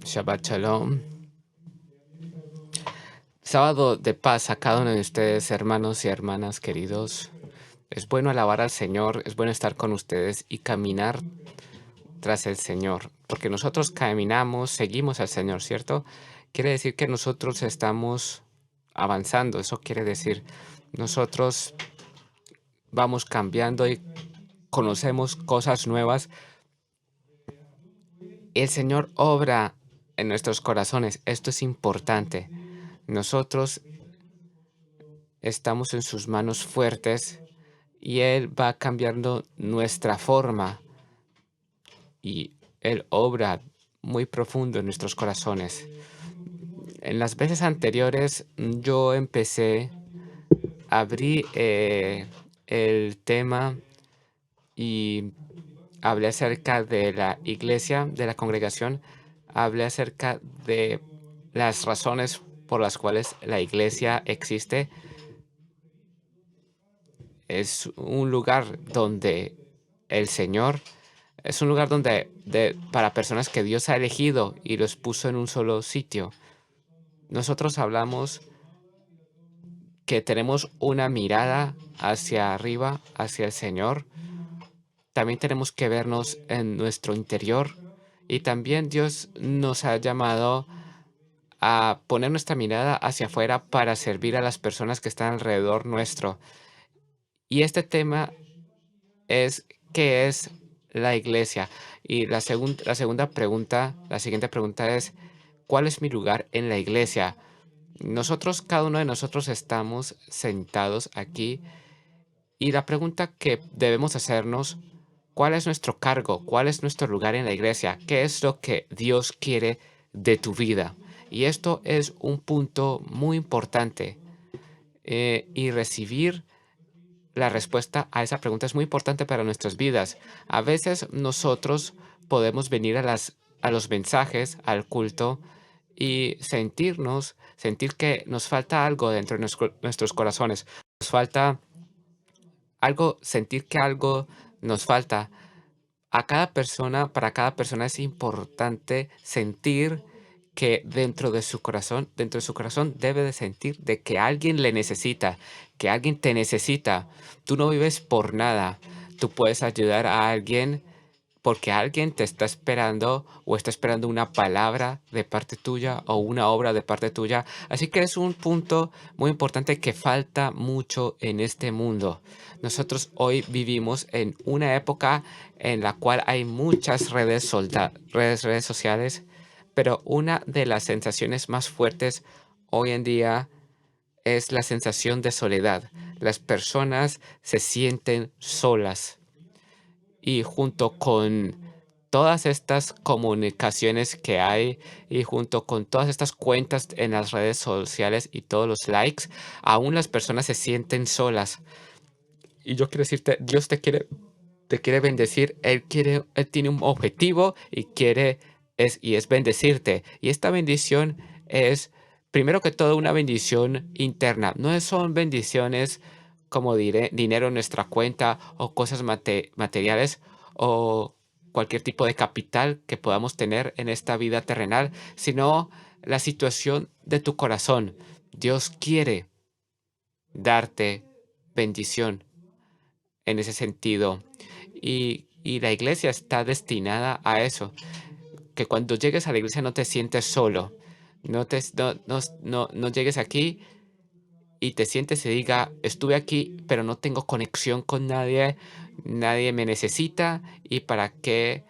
Shabbat Shalom. Sábado de paz a cada uno de ustedes, hermanos y hermanas queridos. Es bueno alabar al Señor, es bueno estar con ustedes y caminar tras el Señor, porque nosotros caminamos, seguimos al Señor, ¿cierto? Quiere decir que nosotros estamos avanzando, eso quiere decir nosotros vamos cambiando y conocemos cosas nuevas. El Señor obra en nuestros corazones, esto es importante. Nosotros estamos en sus manos fuertes y Él va cambiando nuestra forma y Él obra muy profundo en nuestros corazones. En las veces anteriores yo abrí el tema y hablé acerca de la iglesia, de la congregación, hablé acerca de las razones por las cuales la iglesia existe. Es un lugar donde el Señor es un lugar para personas que Dios ha elegido y los puso en un solo sitio. Nosotros hablamos que tenemos una mirada hacia arriba, hacia el Señor. También tenemos que vernos en nuestro interior. Y también Dios nos ha llamado a poner nuestra mirada hacia afuera para servir a las personas que están alrededor nuestro. Y este tema es, ¿qué es la iglesia? Y la segunda pregunta, la siguiente pregunta es, ¿cuál es mi lugar en la iglesia? Nosotros, cada uno de nosotros estamos sentados aquí y la pregunta que debemos hacernos, ¿cuál es nuestro cargo? ¿Cuál es nuestro lugar en la iglesia? ¿Qué es lo que Dios quiere de tu vida? Y esto es un punto muy importante. Y recibir la respuesta a esa pregunta es muy importante para nuestras vidas. A veces nosotros podemos venir a los mensajes, al culto, y sentir que nos falta algo dentro de nuestros corazones. Nos falta algo, sentir que algo nos falta. Para cada persona es importante sentir que dentro de su corazón debe de sentir de que alguien le necesita, que alguien te necesita. Tú no vives por nada. Tú puedes ayudar a alguien porque alguien te está esperando o está esperando una palabra de parte tuya o una obra de parte tuya. Así que es un punto muy importante que falta mucho en este mundo. Nosotros hoy vivimos en una época en la cual hay muchas redes sociales, pero una de las sensaciones más fuertes hoy en día es la sensación de soledad. Las personas se sienten solas y junto con todas estas comunicaciones que hay y junto con todas estas cuentas en las redes sociales y todos los likes, aún las personas se sienten solas. Y yo quiero decirte, Dios te quiere bendecir, Él tiene un objetivo y es bendecirte. Y esta bendición es, primero que todo, una bendición interna. Son bendiciones como dinero en nuestra cuenta o cosas materiales o cualquier tipo de capital que podamos tener en esta vida terrenal, sino la situación de tu corazón. Dios quiere darte bendición en ese sentido. Y la iglesia está destinada a eso, que cuando llegues a la iglesia no te sientes solo, no llegues aquí y te sientes y diga, estuve aquí, pero no tengo conexión con nadie, nadie me necesita y para qué.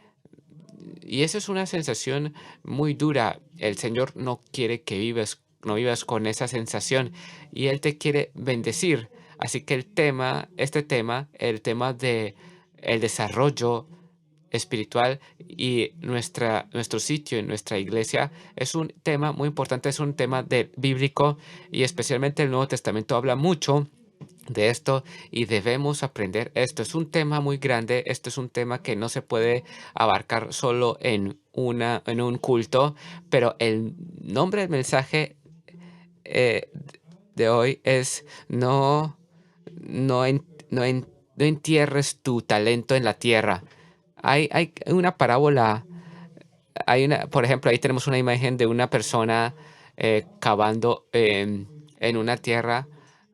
Y eso es una sensación muy dura. El Señor no quiere que no vivas con esa sensación y Él te quiere bendecir. Así que el tema de el desarrollo espiritual y nuestro sitio en nuestra iglesia es un tema muy importante, es un tema bíblico y especialmente el Nuevo Testamento habla mucho de esto y debemos aprender esto. Es un tema muy grande, esto es un tema que no se puede abarcar solo en un culto, pero el nombre del mensaje de hoy es no, no, no entierres tu talento en la tierra. Hay una parábola, por ejemplo, ahí tenemos una imagen de una persona cavando en una tierra.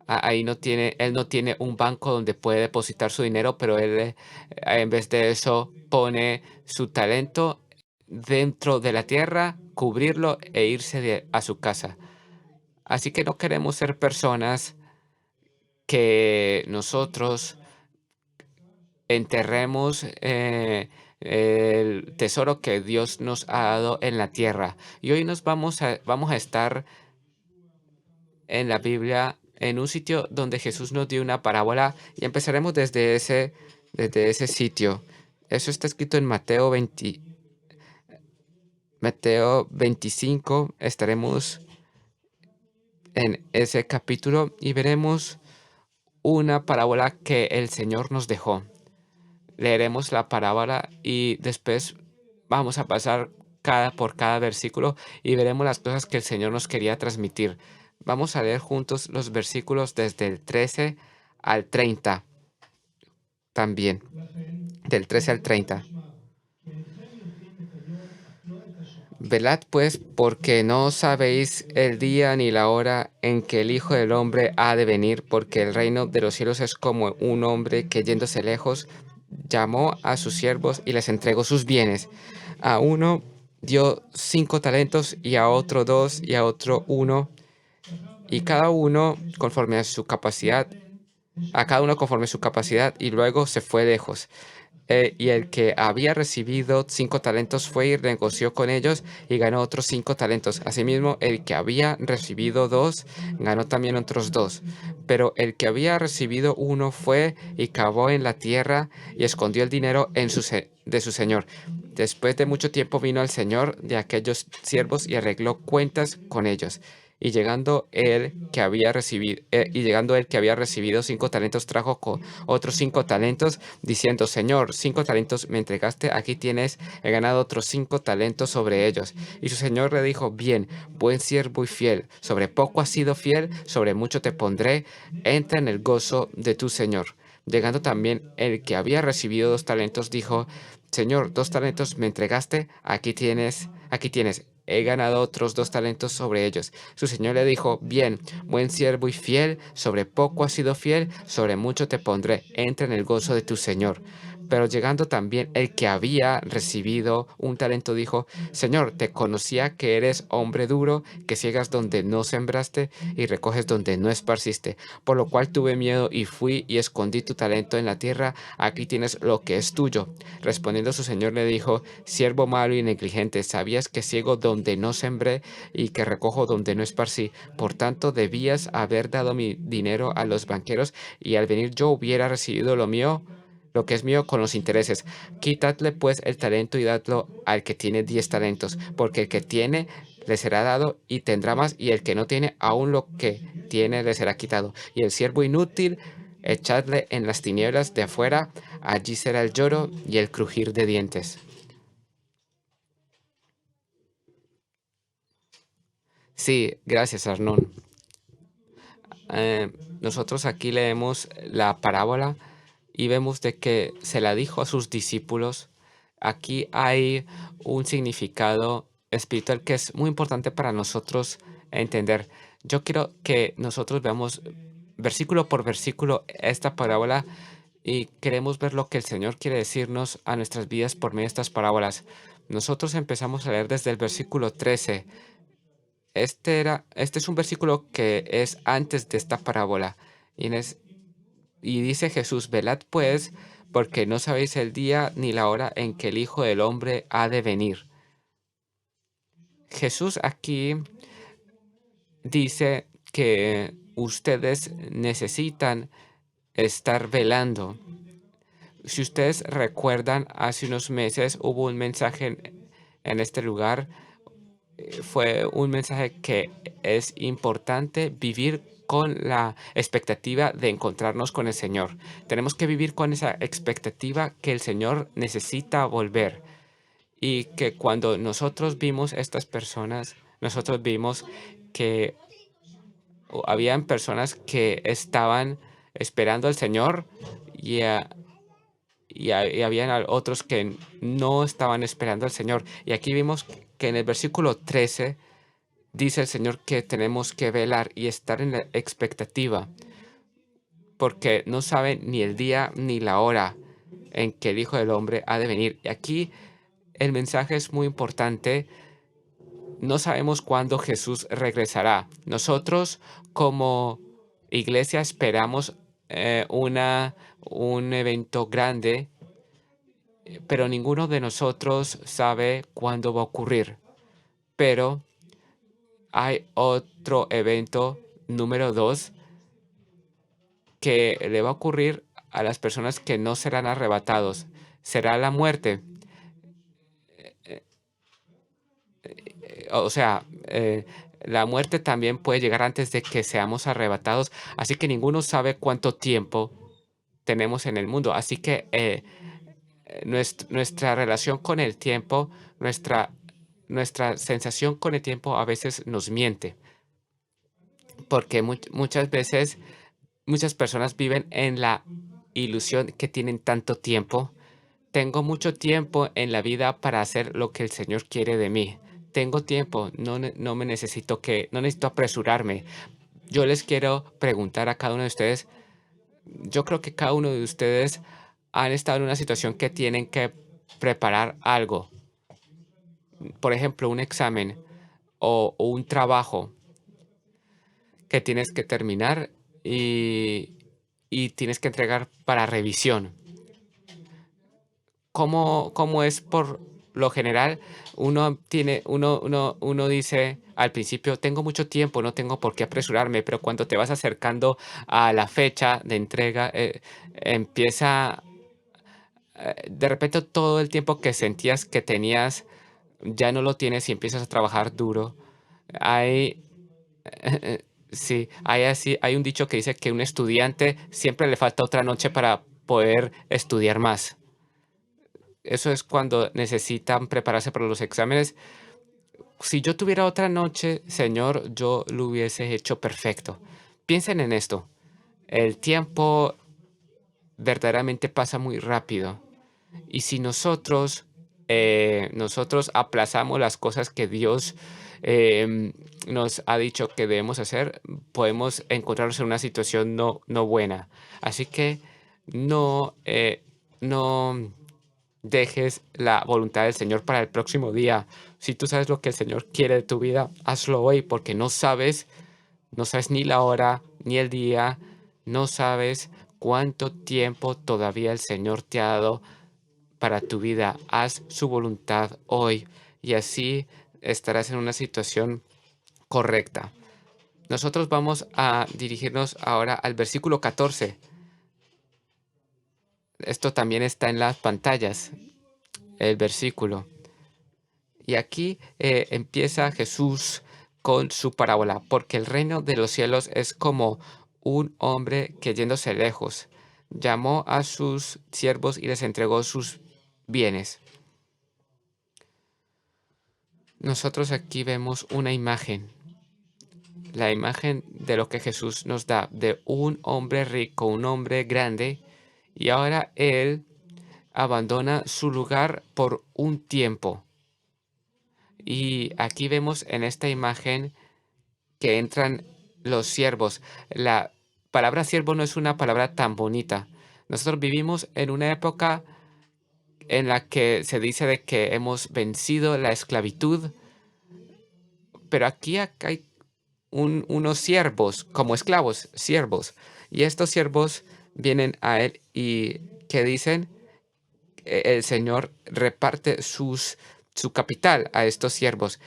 Ahí no tiene, él no tiene un banco donde puede depositar su dinero, pero él en vez de eso pone su talento dentro de la tierra, cubrirlo e irse a su casa. Así que no queremos ser personas que nosotros enterremos el tesoro que Dios nos ha dado en la tierra. Y hoy vamos a estar en la Biblia en un sitio donde Jesús nos dio una parábola y empezaremos desde ese sitio. Eso está escrito en Mateo 25. Estaremos en ese capítulo y veremos una parábola que el Señor nos dejó. Leeremos la parábola y después vamos a pasar por cada versículo y veremos las cosas que el Señor nos quería transmitir. Vamos a leer juntos los versículos desde el 13 al 30 también, del 13 al 30. Velad pues, porque no sabéis el día ni la hora en que el Hijo del Hombre ha de venir, porque el reino de los cielos es como un hombre que yéndose lejos llamó a sus siervos y les entregó sus bienes. A uno dio 5 talentos y a otro 2 y a otro 1, y cada uno conforme a su capacidad, a cada uno conforme a su capacidad, y luego se fue lejos. Y el que había recibido 5 talentos fue y negoció con ellos y ganó otros 5 talentos. Asimismo, el que había recibido 2 ganó también otros 2. Pero el que había recibido 1 fue y cavó en la tierra y escondió el dinero de su señor. Después de mucho tiempo vino el señor de aquellos siervos y arregló cuentas con ellos. Y llegando él que había recibido 5 talentos, trajo otros 5 talentos, diciendo: Señor, 5 talentos me entregaste, aquí tienes, he ganado otros 5 talentos sobre ellos. Y su señor le dijo: Bien, buen siervo y fiel, sobre poco has sido fiel, sobre mucho te pondré, entra en el gozo de tu señor. Llegando también el que había recibido 2 talentos, dijo: Señor, 2 talentos me entregaste, aquí tienes, he ganado otros 2 talentos sobre ellos. Su señor le dijo: Bien, buen siervo y fiel, sobre poco has sido fiel, sobre mucho te pondré, entra en el gozo de tu señor. Pero llegando también el que había recibido 1 talento, dijo: Señor, te conocía que eres hombre duro, que ciegas donde no sembraste y recoges donde no esparciste. Por lo cual tuve miedo y fui y escondí tu talento en la tierra. Aquí tienes lo que es tuyo. Respondiendo su señor le dijo: Siervo malo y negligente, sabías que ciego donde no sembré y que recojo donde no esparcí. Por tanto, debías haber dado mi dinero a los banqueros, y al venir yo hubiera recibido lo que es mío con los intereses. Quitadle pues el talento y dadlo al que tiene 10 talentos, porque el que tiene le será dado y tendrá más, y el que no tiene, aún lo que tiene le será quitado. Y el siervo inútil, echadle en las tinieblas de afuera, allí será el lloro y el crujir de dientes. Sí, gracias, Arnón. Eh, Nosotros aquí leemos la parábola y vemos de que se la dijo a sus discípulos. Aquí hay un significado espiritual que es muy importante para nosotros entender. Yo quiero que nosotros veamos versículo por versículo esta parábola y queremos ver lo que el Señor quiere decirnos a nuestras vidas por medio de estas parábolas. Nosotros empezamos a leer desde el versículo 13. Este es un versículo que es antes de esta parábola. Y dice Jesús: Velad pues, porque no sabéis el día ni la hora en que el Hijo del Hombre ha de venir. Jesús aquí dice que ustedes necesitan estar velando. Si ustedes recuerdan, hace unos meses hubo un mensaje en este lugar. Fue un mensaje que es importante vivir con la expectativa de encontrarnos con el Señor. Tenemos que vivir con esa expectativa que el Señor necesita volver, y que cuando nosotros vimos estas personas, nosotros vimos que habían personas que estaban esperando al Señor y, y habían otros que no estaban esperando al Señor. Y aquí vimos que en el versículo 13 dice el Señor que tenemos que velar y estar en la expectativa, porque no sabe ni el día ni la hora en que el Hijo del Hombre ha de venir. Y aquí el mensaje es muy importante. No sabemos cuándo Jesús regresará. Nosotros como iglesia esperamos un evento grande, pero ninguno de nosotros sabe cuándo va a ocurrir. Pero hay otro evento número 2 que le va a ocurrir a las personas que no serán arrebatados. Será la muerte. O sea, la muerte también puede llegar antes de que seamos arrebatados. Así que ninguno sabe cuánto tiempo tenemos en el mundo. Así que nuestra relación con el tiempo, nuestra sensación con el tiempo a veces nos miente. Porque muchas veces muchas personas viven en la ilusión que tienen tanto tiempo. Tengo mucho tiempo en la vida para hacer lo que el Señor quiere de mí. Tengo tiempo, no me necesito no necesito apresurarme. Yo les quiero preguntar a cada uno de ustedes, yo creo que cada uno de ustedes han estado en una situación que tienen que preparar algo, por ejemplo, un examen o un trabajo que tienes que terminar y, y tienes que entregar para revisión. ¿Cómo es por lo general? Uno dice al principio, tengo mucho tiempo, no tengo por qué apresurarme, pero cuando te vas acercando a la fecha de entrega, empieza, de repente todo el tiempo que sentías que tenías, ya no lo tienes y empiezas a trabajar duro. Hay, sí, hay un dicho que dice que un estudiante siempre le falta otra noche para poder estudiar más. Eso es cuando necesitan prepararse para los exámenes. Si yo tuviera otra noche, Señor, yo lo hubiese hecho perfecto. Piensen en esto. El tiempo verdaderamente pasa muy rápido. Y si nosotros aplazamos las cosas que Dios nos ha dicho que debemos hacer, podemos encontrarnos en una situación no buena. Así que no dejes la voluntad del Señor para el próximo día. Si tú sabes lo que el Señor quiere de tu vida, hazlo hoy, porque no sabes ni la hora ni el día, no sabes cuánto tiempo todavía el Señor te ha dado para tu vida. Haz su voluntad hoy y así estarás en una situación correcta. Nosotros vamos a dirigirnos ahora al versículo 14. Esto también está en las pantallas, el versículo. Y aquí empieza Jesús con su parábola, porque el reino de los cielos es como un hombre que yéndose lejos, llamó a sus siervos y les entregó sus bienes. Nosotros aquí vemos una imagen, la imagen de lo que Jesús nos da, de un hombre rico, un hombre grande, y ahora él abandona su lugar por un tiempo. Y aquí vemos en esta imagen que entran los siervos. La palabra siervo no es una palabra tan bonita. Nosotros vivimos en una época en la que se dice de que hemos vencido la esclavitud, pero aquí acá hay unos siervos, como esclavos, siervos. Y estos siervos vienen a él y que dicen, el Señor reparte su capital a estos siervos.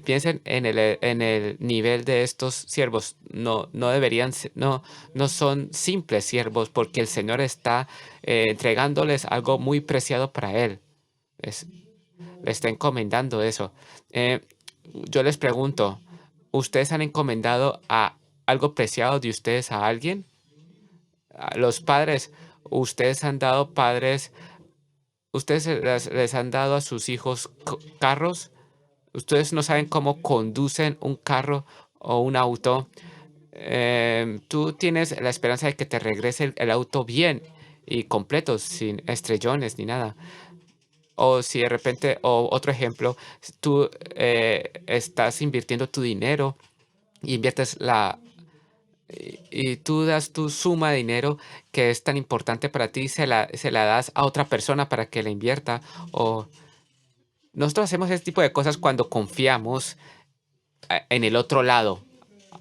Piensen en el nivel de estos siervos. No deberían, no son simples siervos porque el Señor está entregándoles algo muy preciado para Él. Es- Le está encomendando eso. Eh, yo les pregunto, ¿ustedes han encomendado a algo preciado de ustedes a alguien? A los padres, ¿ustedes han dado padres? ¿Ustedes les han dado a sus hijos carros? ¿Ustedes no saben cómo conducen un carro o un auto? Tú tienes la esperanza de que te regrese el auto bien y completos, sin estrellones ni nada. O si de repente, o otro ejemplo, si tú estás invirtiendo tu dinero y inviertes y tú das tu suma de dinero que es tan importante para ti, se la das a otra persona para que la invierta. O nosotros hacemos ese tipo de cosas cuando confiamos en el otro lado,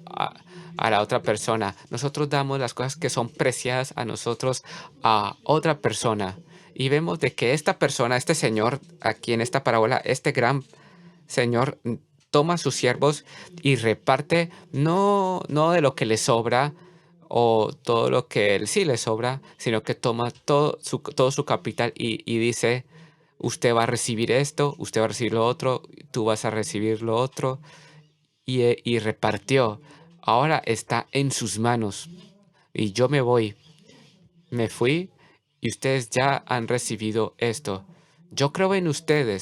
a, a la otra persona. Nosotros damos las cosas que son preciadas a nosotros a otra persona. Y vemos de que esta persona, este señor, aquí en esta parábola, este gran señor toma a sus siervos y reparte no de lo que le sobra o todo lo que él sí le sobra, sino que toma todo su capital y dice, usted va a recibir esto, usted va a recibir lo otro, tú vas a recibir lo otro, y repartió. Ahora está en sus manos y yo me fui y ustedes ya han recibido esto. Yo creo en usted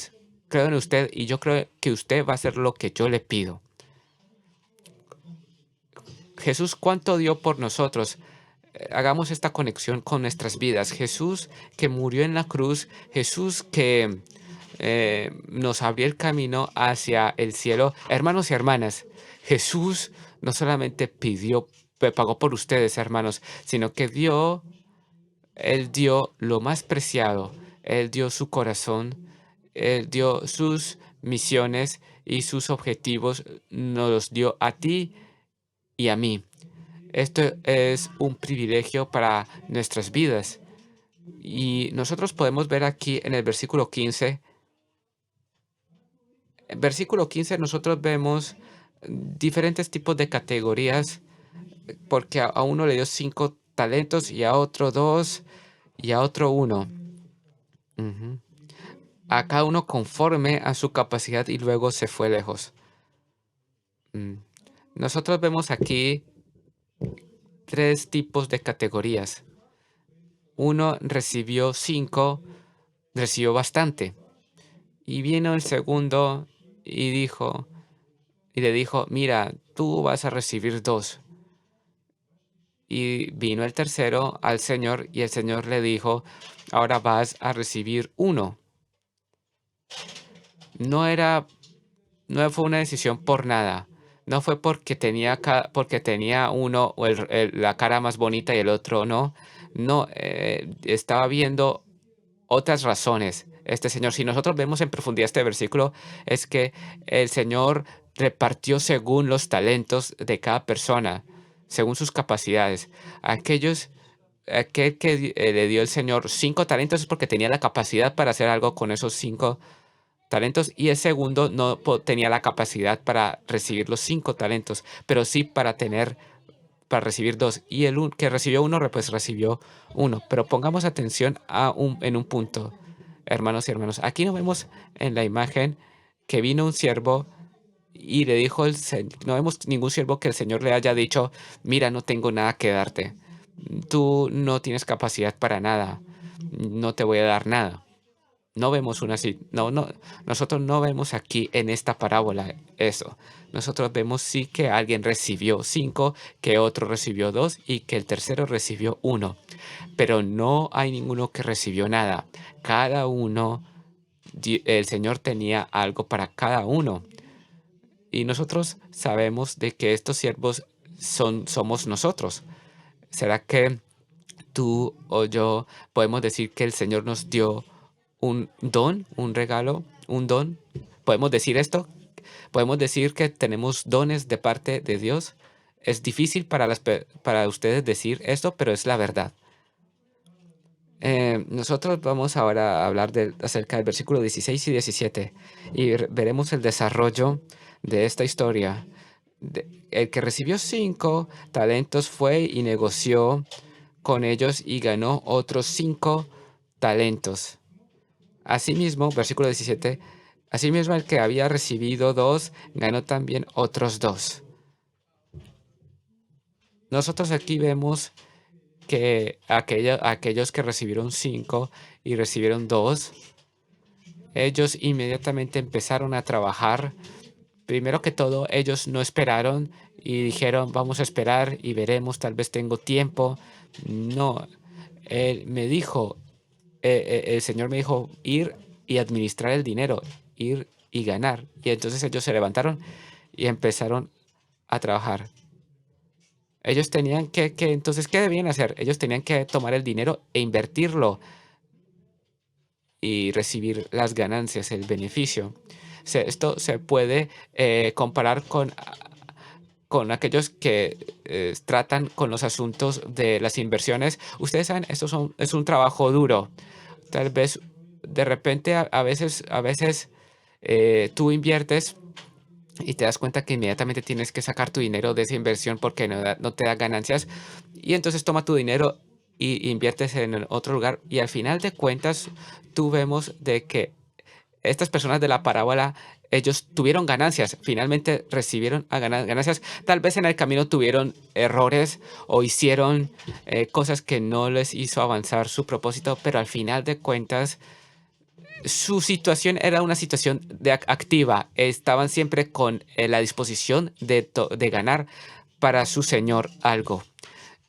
y yo creo que usted va a hacer lo que yo le pido. Jesús, ¿cuánto dio por nosotros? Hagamos esta conexión con nuestras vidas. Jesús que murió en la cruz, Jesús que nos abrió el camino hacia el cielo. Hermanos y hermanas, Jesús no solamente pagó por ustedes, hermanos, sino que Él dio lo más preciado. Él dio su corazón, Él dio sus misiones y sus objetivos, nos los dio a ti y a mí. Esto es un privilegio para nuestras vidas. Y nosotros podemos ver aquí en el versículo 15 nosotros vemos diferentes tipos de categorías, porque a uno le dio 5 talentos y a otro 2 y a otro 1. Ujú. A cada uno conforme a su capacidad y luego se fue lejos. Mm. Nosotros vemos aquí 3 tipos de categorías. Uno recibió 5, recibió bastante. Y vino el segundo y le dijo, mira, tú vas a recibir 2. Y vino el tercero al Señor y el Señor le dijo, ahora vas a recibir 1. No era, no fue una decisión por nada. No fue porque tenía uno o la cara más bonita y el otro no. No, estaba viendo otras razones. Este Señor, si nosotros vemos en profundidad este versículo, es que el Señor repartió según los talentos de cada persona, según sus capacidades. Aquel que le dio el Señor 5 talentos es porque tenía la capacidad para hacer algo con esos 5 talentos, y el segundo no tenía la capacidad para recibir los 5 talentos, pero sí para recibir 2. Y que recibió 1, pues recibió 1. Pero pongamos atención en un punto, hermanos y hermanos. Aquí no vemos en la imagen que vino un siervo y le dijo no vemos ningún siervo que el Señor le haya dicho, mira, no tengo nada que darte. Tú no tienes capacidad para nada. No te voy a dar nada. No vemos una así. No, no. Nosotros no vemos aquí en esta parábola eso. Nosotros vemos sí que alguien recibió 5, que otro recibió 2 y que el tercero recibió 1. Pero no hay ninguno que recibió nada. Cada uno, el Señor tenía algo para cada uno. Y nosotros sabemos de que estos siervos somos nosotros. ¿Será que tú o yo podemos decir que el Señor nos dio un don, un regalo, un don? ¿Podemos decir esto? ¿Podemos decir que tenemos dones de parte de Dios? Es difícil para ustedes decir esto, pero es la verdad. Nosotros vamos ahora a hablar acerca del versículo 16 y 17 y veremos el desarrollo de esta historia. El que recibió 5 talentos fue y negoció con ellos y ganó otros 5 talentos. Asimismo, versículo 17, asimismo el que había recibido 2 ganó también otros 2. Nosotros aquí vemos que aquellos que recibieron 5 y recibieron 2, ellos inmediatamente empezaron a trabajar. Primero que todo, ellos no esperaron y dijeron, vamos a esperar y veremos, tal vez tengo tiempo. No, Él me dijo, el Señor me dijo ir y administrar el dinero, ir y ganar. Y entonces ellos se levantaron y empezaron a trabajar. Ellos tenían entonces, ¿qué debían hacer? Ellos tenían que tomar el dinero e invertirlo y recibir las ganancias, el beneficio. Esto se puede comparar con aquellos que tratan con los asuntos de las inversiones. Ustedes saben, es un trabajo duro. Tal vez de repente a veces tú inviertes y te das cuenta que inmediatamente tienes que sacar tu dinero de esa inversión porque no te da ganancias. Y entonces toma tu dinero y inviertes en el otro lugar. Y al final de cuentas, tú vemos de que estas personas de la parábola, ellos tuvieron ganancias, finalmente recibieron ganancias. Tal vez en el camino tuvieron errores o hicieron cosas que no les hizo avanzar su propósito, pero al final de cuentas su situación era una situación activa. Estaban siempre con la disposición de ganar para su señor algo.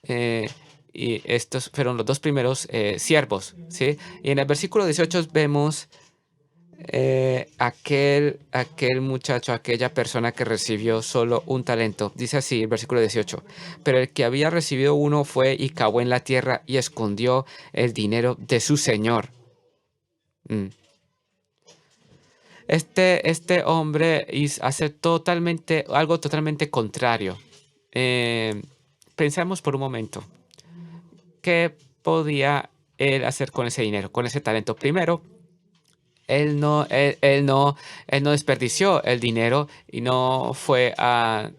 Eh, y estos fueron los dos primeros siervos, ¿sí? Y en el versículo 18 vemos aquel muchacho, aquella persona que recibió solo un talento. Dice así el versículo 18. Pero el que había recibido uno fue y cavó en la tierra y escondió el dinero de su señor. Mm. Este hombre hace algo totalmente contrario. Eh, Pensamos por un momento, ¿qué podía él hacer con ese dinero, con ese talento? Primero, él no desperdició el dinero y él no fue a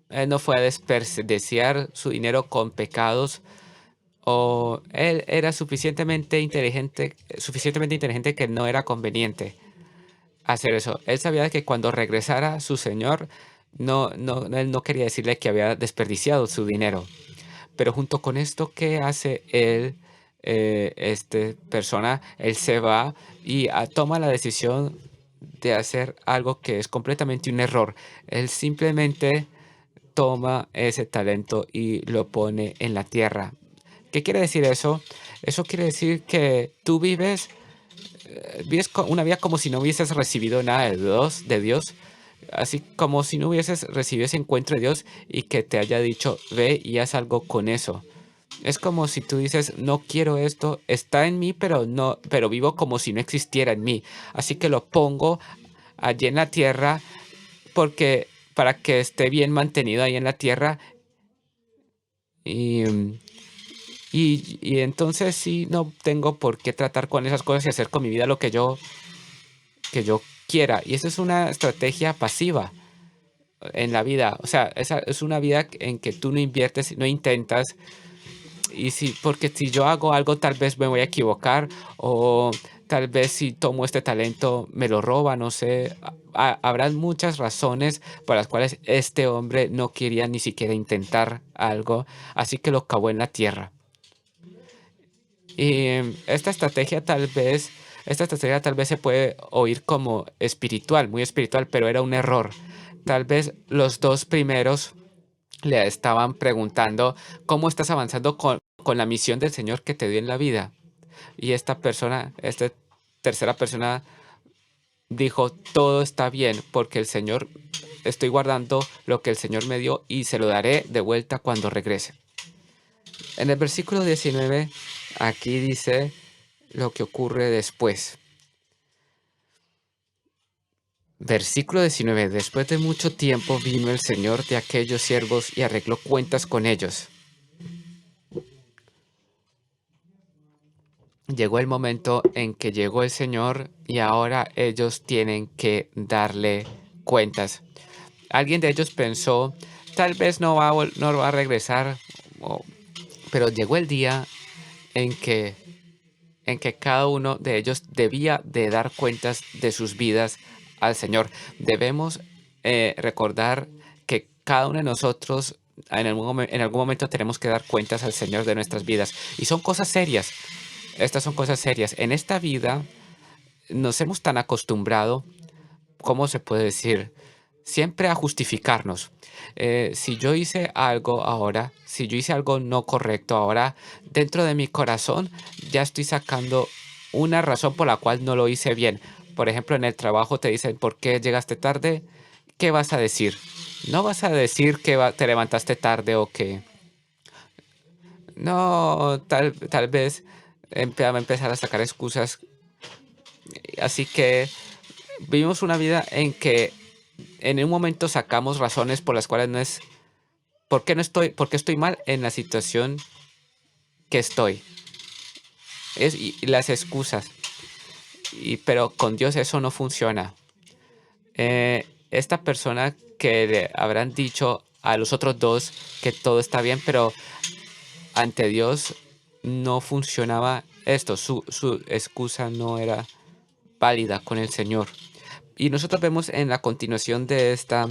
desperdiciar su dinero con pecados, o él era suficientemente inteligente que no era conveniente hacer eso. Él sabía que cuando regresara su señor, él no quería decirle que había desperdiciado su dinero. Pero junto con esto, ¿qué hace él? Persona, él se va y toma la decisión de hacer algo que es completamente un error. Él simplemente toma ese talento y lo pone en la tierra. ¿Qué quiere decir eso? Eso quiere decir que tú vives una vida como si no hubieses recibido nada de Dios, así como si no hubieses recibido ese encuentro de Dios y que te haya dicho, ve y haz algo con eso. Es como si tú dices, no quiero esto, está en mí, pero no, pero vivo como si no existiera en mí. Así que lo pongo allí en la tierra porque para que esté bien mantenido ahí en la tierra y, y entonces sí no tengo por qué tratar con esas cosas y hacer con mi vida lo que yo quiera. Y eso es una estrategia pasiva en la vida. O sea, esa es una vida en que tú no inviertes, no intentas. Porque si yo hago algo, tal vez me voy a equivocar, o tal vez si tomo este talento me lo roba, no sé. Habrán muchas razones por las cuales este hombre no quería ni siquiera intentar algo, así que lo cavó en la tierra. Y esta estrategia tal vez se puede oír como espiritual, muy espiritual, pero era un error. Tal vez los dos primeros le estaban preguntando cómo estás avanzando con la misión del Señor que te dio en la vida. Y esta tercera persona dijo, todo está bien porque estoy guardando lo que el Señor me dio y se lo daré de vuelta cuando regrese. En el versículo 19, aquí dice lo que ocurre después. Versículo 19. Después de mucho tiempo vino el Señor de aquellos siervos y arregló cuentas con ellos. Llegó el momento en que llegó el Señor y ahora ellos tienen que darle cuentas. Alguien de ellos pensó, tal vez no va a regresar, o- pero llegó el día en que cada uno de ellos debía de dar cuentas de sus vidas al Señor. Debemos recordar que cada uno de nosotros en algún momento tenemos que dar cuentas al Señor de nuestras vidas. Y son cosas serias. Estas son cosas serias. En esta vida nos hemos tan acostumbrado, ¿cómo se puede decir? siempre a justificarnos. Si yo hice algo ahora, si yo hice algo no correcto ahora, dentro de mi corazón ya estoy sacando una razón por la cual no lo hice bien. Por ejemplo, en el trabajo te dicen, ¿por qué llegaste tarde? ¿Qué vas a decir? No vas a decir que te levantaste tarde o que no, tal vez va a empezar a sacar excusas. Así que vivimos una vida en que en un momento sacamos razones por las cuales no es, ¿por qué no estoy, por qué estoy mal en la situación que estoy? Y las excusas. Pero con Dios eso no funciona. Esta persona que le habrán dicho a los otros dos que todo está bien, pero ante Dios no funcionaba esto. Su excusa no era válida con el Señor. Y nosotros vemos en la continuación de esta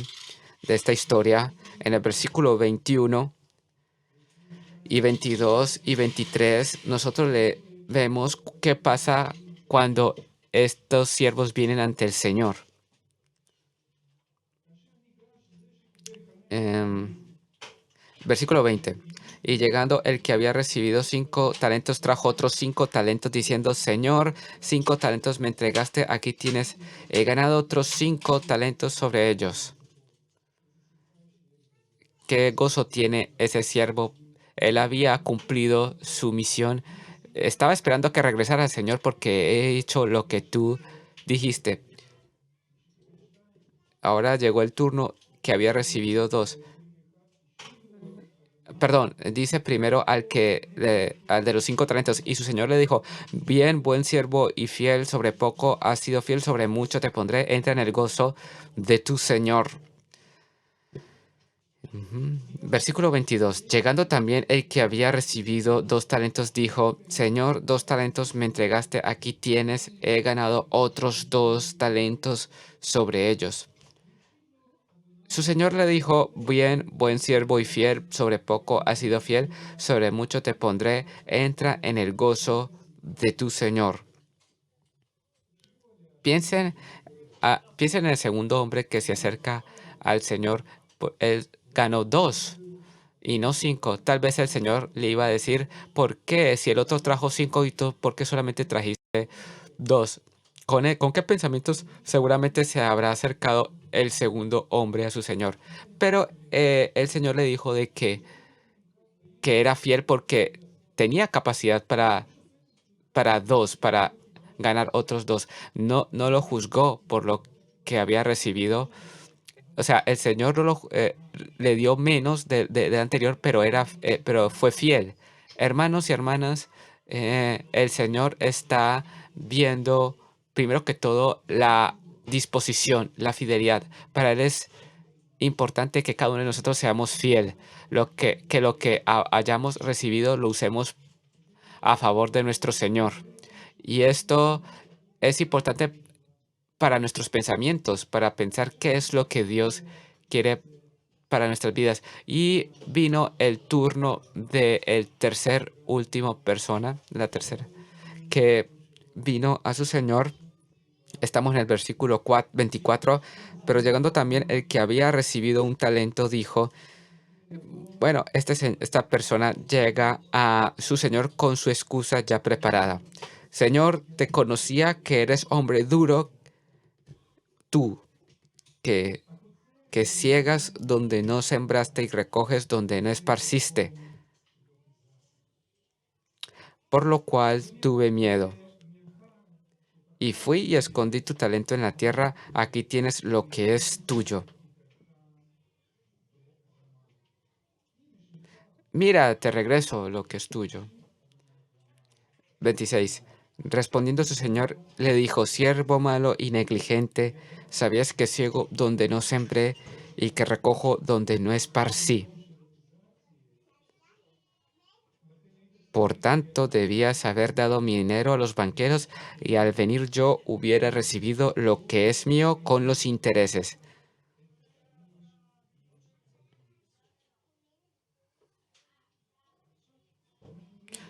historia, en el versículo 21 y 22 y 23, nosotros le vemos qué pasa cuando estos siervos vienen ante el Señor. Em, Versículo 20. Y llegando el que había recibido 5 talentos, trajo otros 5 talentos, diciendo, Señor, 5 talentos me entregaste, aquí tienes, he ganado otros 5 talentos sobre ellos. ¿Qué gozo tiene ese siervo? Él había cumplido su misión. Estaba esperando que regresara el Señor porque he hecho lo que tú dijiste. Ahora llegó el turno que había recibido 2. Perdón, dice primero al de los 5 talentos. Y su señor le dijo, bien, buen siervo y fiel sobre poco, has sido fiel sobre mucho, te pondré, entra en el gozo de tu señor. Versículo 22. Llegando también el que había recibido 2 talentos, dijo, Señor, 2 talentos me entregaste, aquí tienes, he ganado otros 2 talentos sobre ellos. Su señor le dijo, bien, buen siervo y fiel, sobre poco has sido fiel, sobre mucho te pondré, entra en el gozo de tu señor. Piensen, piensen en el segundo hombre que se acerca al Señor. Él ganó 2 y no 5. Tal vez el Señor le iba a decir, ¿por qué? Si el otro trajo 5 y tú, ¿por qué solamente trajiste 2? ¿Con qué pensamientos seguramente se habrá acercado el segundo hombre a su Señor? Pero el Señor le dijo de que era fiel porque tenía capacidad para 2, para ganar otros 2. No, no lo juzgó por lo que había recibido. O sea, el Señor no le dio menos de anterior, pero fue fiel. Hermanos y hermanas, el Señor está viendo, primero que todo, la disposición, la fidelidad. Para Él es importante que cada uno de nosotros seamos fiel. Lo que hayamos recibido lo usemos a favor de nuestro Señor. Y esto es importante para nuestros pensamientos, para pensar qué es lo que Dios quiere para nuestras vidas. Y vino el turno del tercer último persona, la tercera, que vino a su Señor. Estamos en el versículo 24, pero llegando también el que había recibido 1 talento, dijo, bueno, esta persona llega a su Señor con su excusa ya preparada. Señor, te conocía que eres hombre duro, tú, que ciegas donde no sembraste y recoges donde no esparciste, por lo cual tuve miedo. Y fui y escondí tu talento en la tierra, aquí tienes lo que es tuyo. Mira, te regreso lo que es tuyo. 26. Respondiendo su señor, le dijo, siervo malo y negligente, ¿sabías que ciego donde no sembré y que recojo donde no esparcí? Por tanto, debías haber dado mi dinero a los banqueros y al venir yo hubiera recibido lo que es mío con los intereses.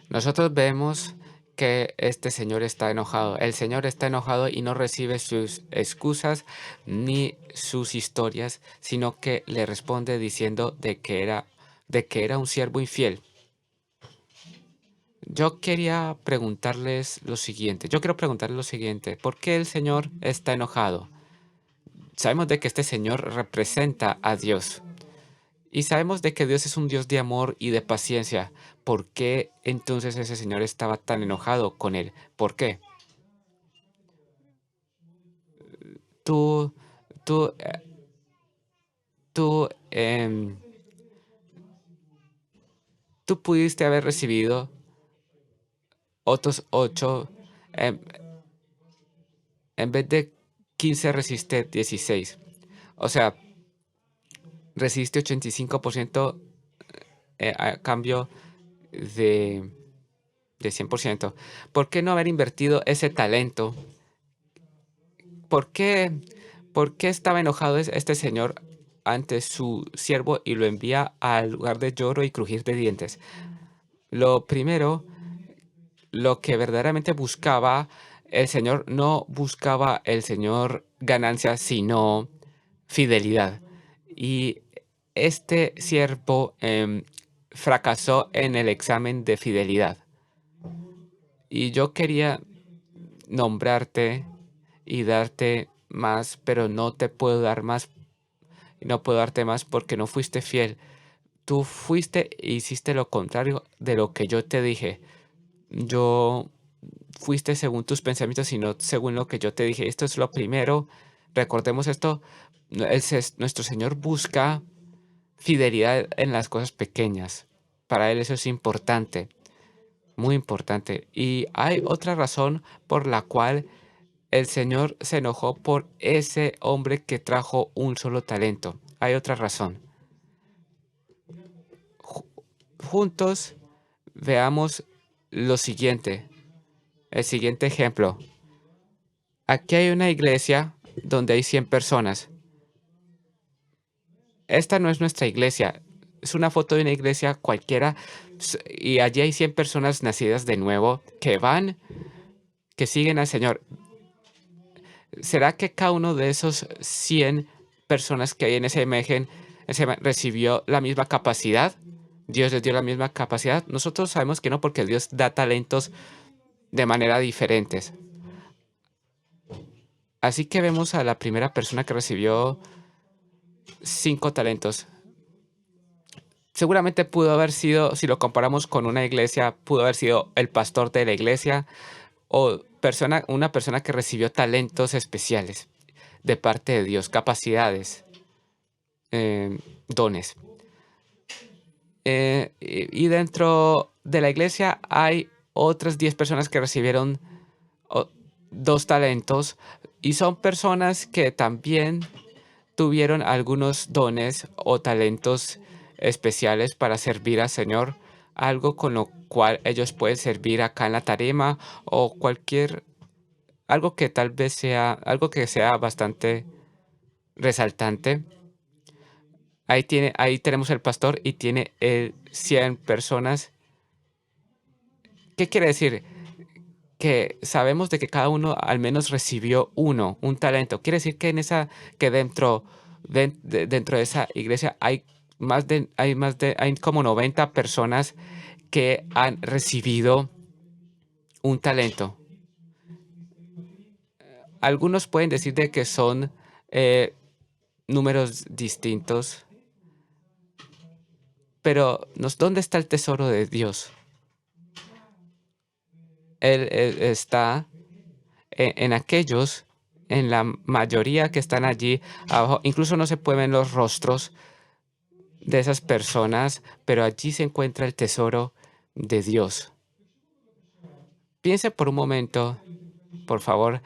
Nosotros vemos qué este señor está enojado. El señor está enojado y no recibe sus excusas ni sus historias, sino que le responde diciendo de que era un siervo infiel. Yo quería preguntarles lo siguiente. Yo quiero preguntarles lo siguiente. ¿Por qué el señor está enojado? Sabemos de que este señor representa a Dios. Y sabemos de que Dios es un Dios de amor y de paciencia. ¿Por qué entonces ese señor estaba tan enojado con él? ¿Por qué? Tú, tú, tú, tú pudiste haber recibido otros 8, em, en vez de 15 resiste 16. O sea, resiste 85% a cambio de, de 100%. ¿Por qué no haber invertido ese talento? ¿Por qué, por qué estaba enojado este señor ante su siervo y lo envía al lugar de lloro y crujir de dientes? Lo primero, lo que verdaderamente buscaba el señor, no buscaba el señor ganancia, sino fidelidad. Y este siervo fracasó en el examen de fidelidad. Y yo quería nombrarte y darte más, pero no te puedo dar más. No puedo darte más porque no fuiste fiel. Tú fuiste e hiciste lo contrario de lo que yo te dije. Yo fuiste según tus pensamientos y no según lo que yo te dije. Esto es lo primero. Recordemos esto. Nuestro Señor busca fidelidad en las cosas pequeñas. Para Él eso es importante, muy importante. Y hay otra razón por la cual el Señor se enojó por ese hombre que trajo un solo talento. Hay otra razón. Ju- Juntos veamos lo siguiente, el siguiente ejemplo. Aquí hay una iglesia donde hay 100 personas. Esta no es nuestra iglesia. Es una foto de una iglesia cualquiera y allí hay 100 personas nacidas de nuevo que van, que siguen al Señor. ¿Será que cada uno de esos 100 personas que hay en esa imagen recibió la misma capacidad? ¿Dios les dio la misma capacidad? Nosotros sabemos que no, porque Dios da talentos de manera diferentes. Así que vemos a la primera persona que recibió 5 talentos. Seguramente pudo haber sido, si lo comparamos con una iglesia, pudo haber sido el pastor de la iglesia o una persona que recibió talentos especiales de parte de Dios, capacidades, dones. Y dentro de la iglesia hay otras 10 personas que recibieron o- 2 talentos y son personas que también tuvieron algunos dones o talentos especiales para servir al Señor, algo con lo cual ellos pueden servir acá en la tarima o algo que tal vez sea, algo que sea bastante resaltante. Ahí tenemos el pastor y tiene 100 personas. ¿Qué quiere decir? Que sabemos de que cada uno al menos recibió un talento. Quiere decir que que dentro de esa iglesia hay como 90 personas que han recibido un talento. Algunos pueden decir de que son números distintos, pero ¿dónde está el tesoro de Dios? Él está en aquellos, en la mayoría que están allí abajo. Incluso no se pueden ver los rostros de esas personas, pero allí se encuentra el tesoro de Dios. Piense por un momento, por favor,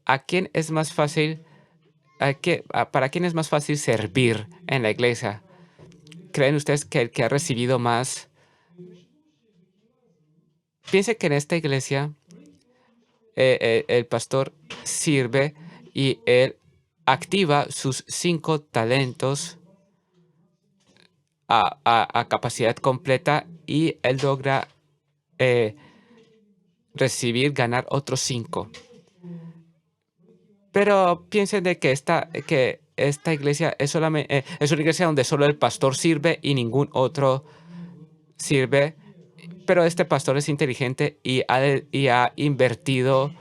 ¿a quién es más fácil, para quién es más fácil servir en la iglesia? ¿Creen ustedes que el que ha recibido más? Piense que en esta iglesia el pastor sirve y él activa sus 5 talentos a capacidad completa y él logra recibir, ganar otros 5. Pero piensen de que esta iglesia es es una iglesia donde solo el pastor sirve y ningún otro sirve. Pero este pastor es inteligente y ha invertido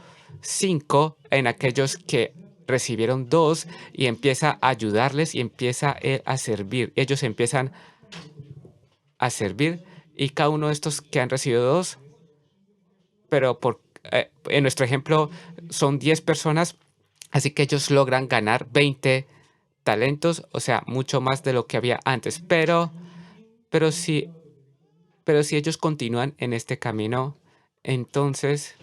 5 en aquellos que recibieron 2 y empieza a ayudarles y empieza él a servir. Ellos empiezan a servir y cada uno de estos que han recibido 2, pero en nuestro ejemplo son 10 personas, así que ellos logran ganar 20 talentos, o sea, mucho más de lo que había antes. Pero si, pero si ellos continúan en este camino, entonces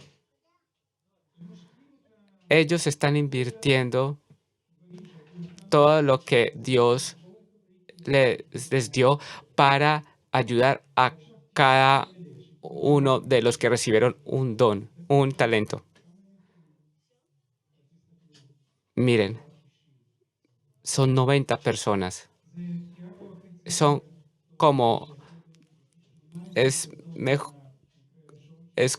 ellos están invirtiendo todo lo que Dios les dio para ayudar a cada uno de los que recibieron un don, un talento. Miren, son 90 personas. Son como, es, mej- es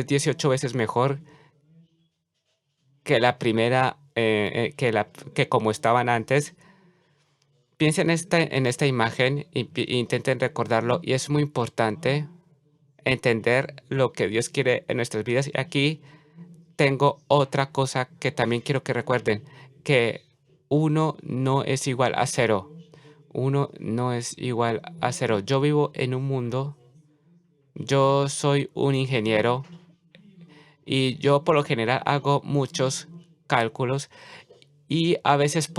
18 veces mejor que la primera, que como estaban antes. Piensen en esta imagen e intenten recordarlo. Y es muy importante entender lo que Dios quiere en nuestras vidas. Y aquí tengo otra cosa que también quiero que recuerden, que uno no es igual a cero. Uno no es igual a cero. Yo vivo en un mundo, yo soy un ingeniero y yo por lo general hago muchos cálculos y a veces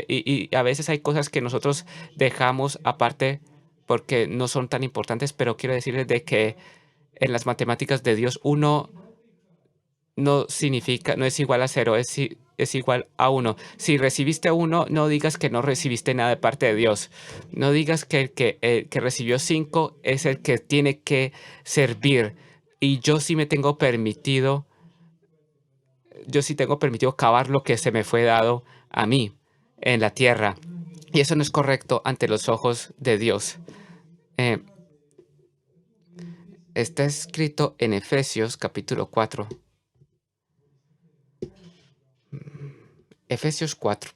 y a veces hay cosas que nosotros dejamos aparte porque no son tan importantes, pero quiero decirles de que en las matemáticas de Dios uno no es igual a cero, es igual a uno. Si recibiste uno, no digas que no recibiste nada de parte de Dios. No digas que el que recibió 5 es el que tiene que servir. Y yo sí tengo permitido cavar lo que se me fue dado a mí en la tierra. Y eso no es correcto ante los ojos de Dios. Eh, Está escrito en Efesios capítulo 4. Efesios 4.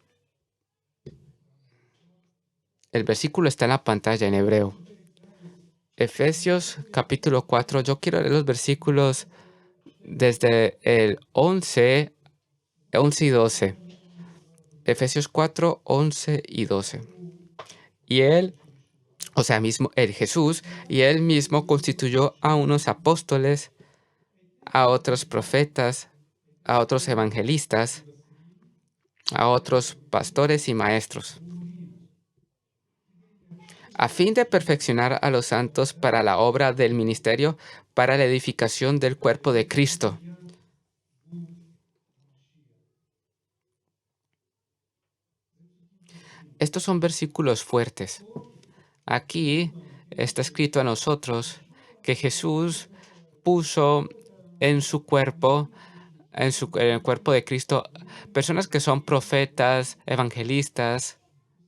El versículo está en la pantalla en hebreo. Efesios capítulo 4. Yo quiero leer los versículos desde el 11 y 12. Efesios 4, 11 y 12. Y él, o sea, mismo el Jesús, y él mismo constituyó a unos apóstoles, a otros profetas, a otros evangelistas, a otros pastores y maestros, a fin de perfeccionar a los santos para la obra del ministerio, para la edificación del cuerpo de Cristo. Estos son versículos fuertes. Aquí está escrito a nosotros que Jesús puso en su cuerpo, en el cuerpo de Cristo, personas que son profetas, evangelistas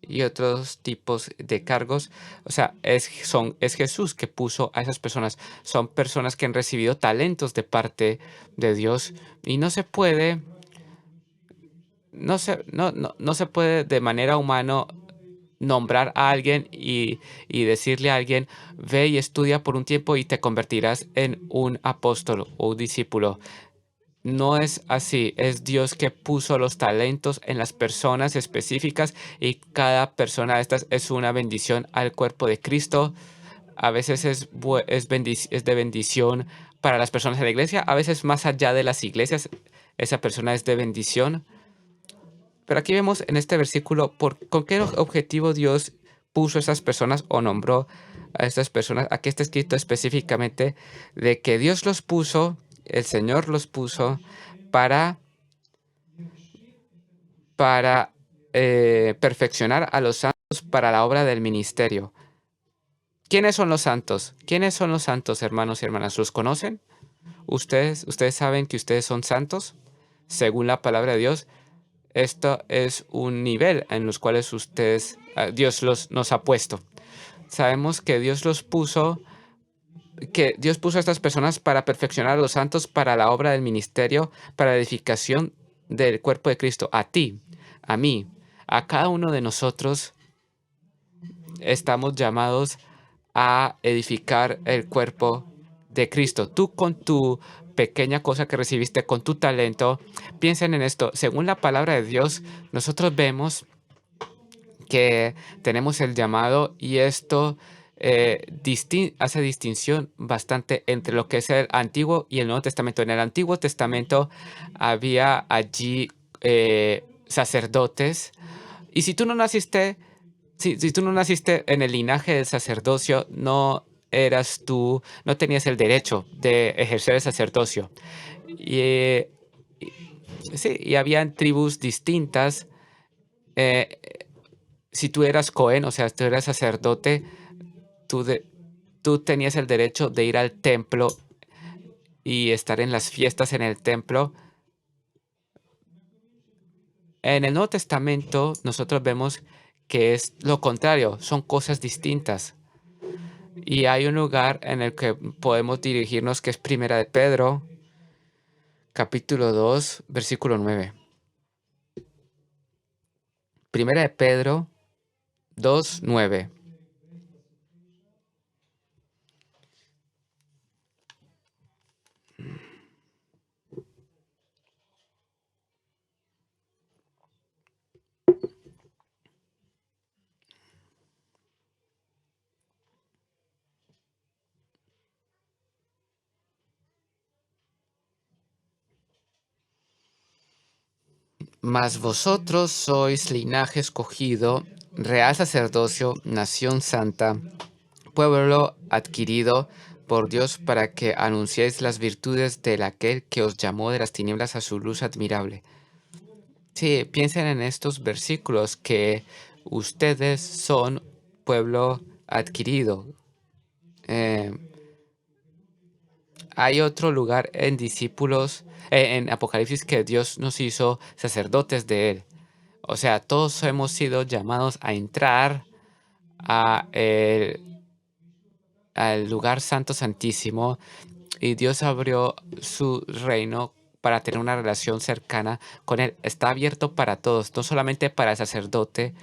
y otros tipos de cargos. O sea, es Jesús que puso a esas personas. Son personas que han recibido talentos de parte de Dios y no se puede de manera humana nombrar a alguien y decirle a alguien, ve y estudia por un tiempo y te convertirás en un apóstol o un discípulo. No es así, es Dios que puso los talentos en las personas específicas y cada persona de estas es una bendición al cuerpo de Cristo. A veces es de bendición para las personas en la iglesia, a veces más allá de las iglesias, esa persona es de bendición. Pero aquí vemos en este versículo con qué objetivo Dios puso a esas personas o nombró a estas personas. Aquí está escrito específicamente de que Dios los puso, el Señor los puso para, para perfeccionar a los santos para la obra del ministerio. ¿Quiénes son los santos? ¿Quiénes son los santos, hermanos y hermanas? ¿Los conocen? ¿Ustedes saben que ustedes son santos? Según la palabra de Dios, esto es un nivel en los cuales Dios nos ha puesto. Sabemos que Dios los puso que Dios puso a estas personas para perfeccionar a los santos para la obra del ministerio, para la edificación del cuerpo de Cristo. A ti, a mí, a cada uno de nosotros estamos llamados a edificar el cuerpo de Cristo. Tú con tu pequeña cosa que recibiste, con tu talento, piensen en esto. Según la palabra de Dios, nosotros vemos que tenemos el llamado y esto hace distinción bastante entre lo que es el Antiguo y el Nuevo Testamento. En el Antiguo Testamento había allí sacerdotes y si tú no naciste, si tú no naciste en el linaje del sacerdocio, no eras tú, no tenías el derecho de ejercer el sacerdocio. Y, sí, y habían tribus distintas. eh, si tú eras Cohen, o sea, tú eras sacerdote, tú, tú tenías el derecho de ir al templo y estar en las fiestas en el templo. En el Nuevo Testamento nosotros vemos que es lo contrario, son cosas distintas. Y hay un lugar en el que podemos dirigirnos que es Primera de Pedro, capítulo 2, versículo 9. Primera de Pedro 2, 9. Mas vosotros sois linaje escogido, real sacerdocio, nación santa, pueblo adquirido por Dios para que anunciéis las virtudes de aquel que os llamó de las tinieblas a su luz admirable. Sí, piensen en estos versículos que ustedes son pueblo adquirido. Eh, Hay otro lugar en discípulos, en Apocalipsis, que Dios nos hizo sacerdotes de él. O sea, todos hemos sido llamados a entrar a al lugar santo santísimo y Dios abrió su reino para tener una relación cercana con él. Está abierto para todos, no solamente para el sacerdote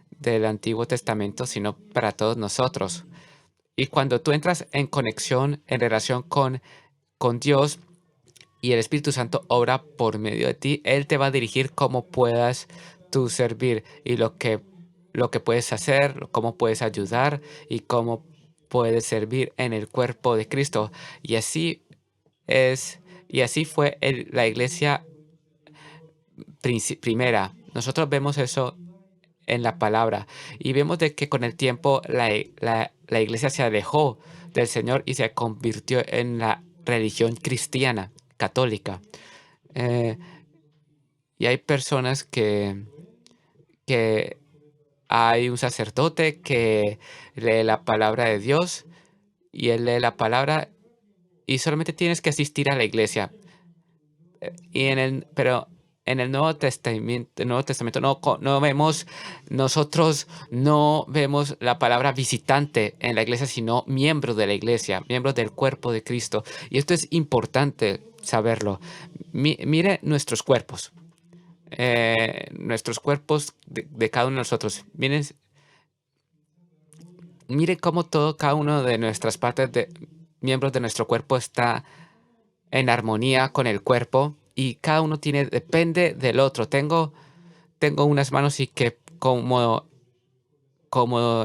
del Antiguo Testamento, sino para todos nosotros. Y cuando tú entras en conexión, en relación con Dios, y el Espíritu Santo obra por medio de ti, Él te va a dirigir cómo puedas tú servir y lo que puedes hacer, cómo puedes ayudar y cómo puedes servir en el cuerpo de Cristo. Y así es, y así fue la iglesia primera. Nosotros vemos eso en la palabra y vemos de que con el tiempo la iglesia se alejó del Señor y se convirtió en la religión cristiana, católica. Eh, y hay personas que hay un sacerdote que lee la palabra de Dios y él lee la palabra y solamente tienes que asistir a la iglesia. Pero en el Nuevo Testamento no vemos, nosotros no vemos la palabra visitante en la iglesia, sino miembro de la iglesia, miembro del cuerpo de Cristo. Y esto es importante saberlo. Mire nuestros cuerpos de cada uno de nosotros. Mire cómo cada uno de nuestras partes miembros de nuestro cuerpo está en armonía con el cuerpo y cada uno depende del otro. Tengo unas manos y que como